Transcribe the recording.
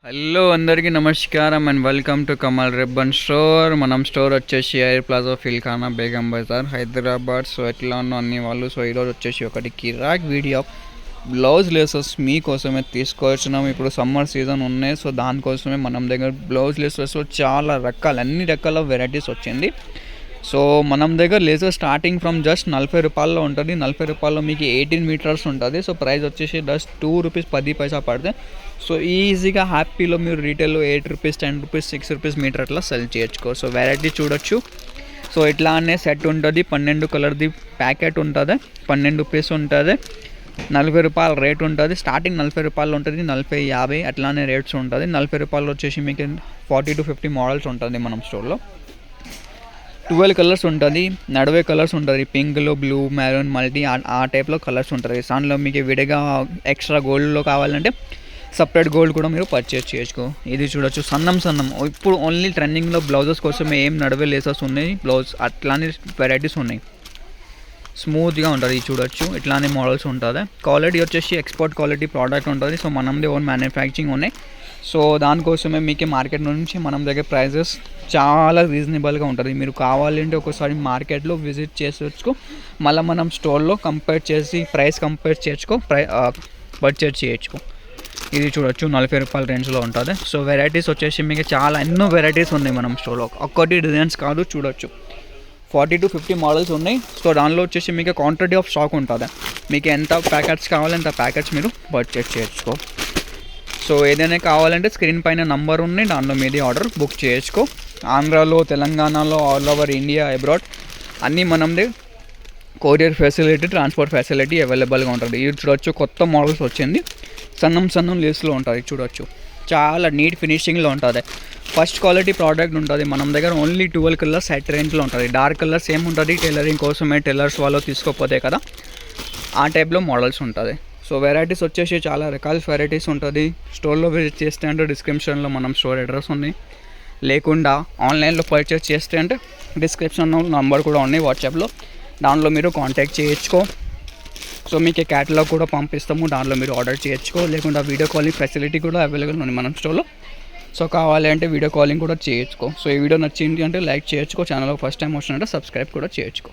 Hello అందరికీ నమస్కారం and welcome to Kamal ribbon store. మనం స్టోర్ వచ్చేసి air plaza Feelkhana Begum Bazar Hyderabad. So ఎట్లా ఉన్నా అన్ని వాళ్ళు. సో ఈరోజు వచ్చేసి ఒకటి కిరాక్ వీడియో బ్లౌజ్ లేసెస్ మీకోసమే తీసుకొచ్చినాం. ఇప్పుడు సమ్మర్ సీజన్ ఉన్నాయి, సో దానికోసమే మనం దగ్గర బ్లౌజ్ లేసెస్లో చాలా అన్ని రకాల వెరైటీస్ వచ్చింది. సో మనం దగ్గర లేసర్ స్టార్టింగ్ ఫ్రమ్ జస్ట్ 40 రూపాయల్లో ఉంటుంది. 40 రూపాయల్లో మీకు 18 మీటర్స్ ఉంటుంది. సో ప్రైస్ వచ్చేసి జస్ట్ 2 రూపీస్ 10 పైసా పడుతుంది. సో ఈజీగా హ్యాపీలో మీరు రీటైల్లో 8 రూపీస్ 10 రూపీస్ 6 రూపీస్ మీటర్ అట్లా సెల్ చేయొచ్చు. సో వెరైటీ చూడొచ్చు. సో ఇట్లానే సెట్ ఉంటుంది. 12 కలర్ది ప్యాకెట్ ఉంటుంది. 12 పీస్ ఉంటుంది. 40 రూపాయల రేట్ ఉంటుంది. స్టార్టింగ్ 40 రూపాయలు ఉంటుంది. 40 50 అట్లానే రేట్స్ ఉంటుంది. 40 రూపాయలు వచ్చేసి మీకు 40 to 50 మోడల్స్ ఉంటుంది మనం స్టోర్లో. 12 కలర్స్ ఉంటుంది. 40 కలర్స్ ఉంటుంది. పింక్లో బ్లూ మెరూన్ మల్టీ ఆ టైప్లో కలర్స్ ఉంటుంది. దానిలో మీకు విడిగా ఎక్స్ట్రా గోల్డ్లో కావాలంటే సపరేట్ గోల్డ్ కూడా మీరు పర్చేస్ చేయొచ్చు. ఇది చూడొచ్చు సన్నం ఇప్పుడు ఓన్లీ ట్రెండింగ్లో బ్లౌజెస్ కోసమే ఏం నడవే లేసెస్ ఉన్నాయి. బ్లౌజ్ అట్లానే వెరైటీస్ ఉన్నాయి. స్మూత్గా ఉంటుంది. ఇది చూడొచ్చు ఇట్లానే మోడల్స్ ఉంటుంది. క్వాలిటీ వచ్చేసి ఎక్స్పోర్ట్ క్వాలిటీ ప్రోడక్ట్ ఉంటుంది. సో మనది ఓన్ మ్యానుఫ్యాక్చరింగ్ ఉన్నాయి. సో దానికోసమే మీకు మార్కెట్ నుంచి మనం దగ్గర ప్రైజెస్ చాలా రీజనబుల్గా ఉంటుంది. మీరు కావాలంటే ఒకసారి మార్కెట్లో విజిట్ చేసేసుకో, మళ్ళీ మనం స్టోర్లో కంపేర్ చేసి ప్రైస్ కంపేర్ చేసుకో, పర్చేజ్ చేయొచ్చు. ఇది చూడొచ్చు 40 రూపాయల రేంజ్లో ఉంటుంది. సో వెరైటీస్ వచ్చేసి మీకు చాలా ఎన్నో వెరైటీస్ ఉన్నాయి మనం స్టోర్లో. ఒక్కటి డిజైన్స్ కాదు, చూడొచ్చు 40 to 50 మోడల్స్ ఉన్నాయి. సో దానిలో వచ్చేసి మీకు క్వాంటిటీ ఆఫ్ స్టాక్ ఉంటుంది. మీకు ఎంత ప్యాకెట్స్ కావాలి అంత ప్యాకెట్స్ మీరు పర్చేజ్ చేయొచ్చు. సో ఏదైనా కావాలంటే స్క్రీన్ పైన నంబర్ ఉన్నాయి, దానిలో మీది ఆర్డర్ బుక్ చేసుకో. ఆంధ్రాలో, తెలంగాణలో, ఆల్ ఓవర్ ఇండియా, అబ్రాడ్ అన్నీ మనది కొరియర్ ఫెసిలిటీ, ట్రాన్స్పోర్ట్ ఫెసిలిటీ అవైలబుల్గా ఉంటుంది. ఇది చూడొచ్చు కొత్త మోడల్స్ వచ్చింది. సన్నం లేస్లో ఉంటుంది. చూడొచ్చు చాలా నీట్ ఫినిషింగ్లో ఉంటుంది. ఫస్ట్ క్వాలిటీ ప్రోడక్ట్ ఉంటుంది. మనం దగ్గర ఓన్లీ 12 కలర్స్ సెట్ రేంజ్లో ఉంటుంది. డార్క్ కలర్స్ ఏం ఉంటుంది, టైలరింగ్ కోసమే టైలర్స్ వాళ్ళు తీసుకోపోతే కదా ఆ టైప్లో మోడల్స్ ఉంటుంది. సో వెరైటీస్ వచ్చేసి చాలా రకాల వెరైటీస్ ఉంటుంది. స్టోర్లో విజిట్ చేస్తే అంటే డిస్క్రిప్షన్లో మనం స్టోర్ అడ్రస్ ఉంది, లేకుండా ఆన్లైన్లో పర్చేస్ చేస్తే అంటే డిస్క్రిప్షన్లో నంబర్ కూడా ఉన్నాయి వాట్సాప్లో, దానిలో మీరు కాంటాక్ట్ చేయొచ్చుకో. సో మీకు క్యాటలాగ్ కూడా పంపిస్తాము, దానిలో మీరు ఆర్డర్ చేయొచ్చుకో. లేకుండా వీడియో కాలింగ్ ఫెసిలిటీ కూడా అవైలబుల్ ఉంది మనం స్టోర్లో. సో కావాలి అంటే వీడియో కాలింగ్ కూడా చేయొచ్చుకో. సో ఈ వీడియో నచ్చింది అంటే లైక్ చేయొచ్చుకో. ఛానల్ ఫస్ట్ టైం వచ్చినట్టు సబ్స్క్రైబ్ కూడా చేయొచ్చుకో.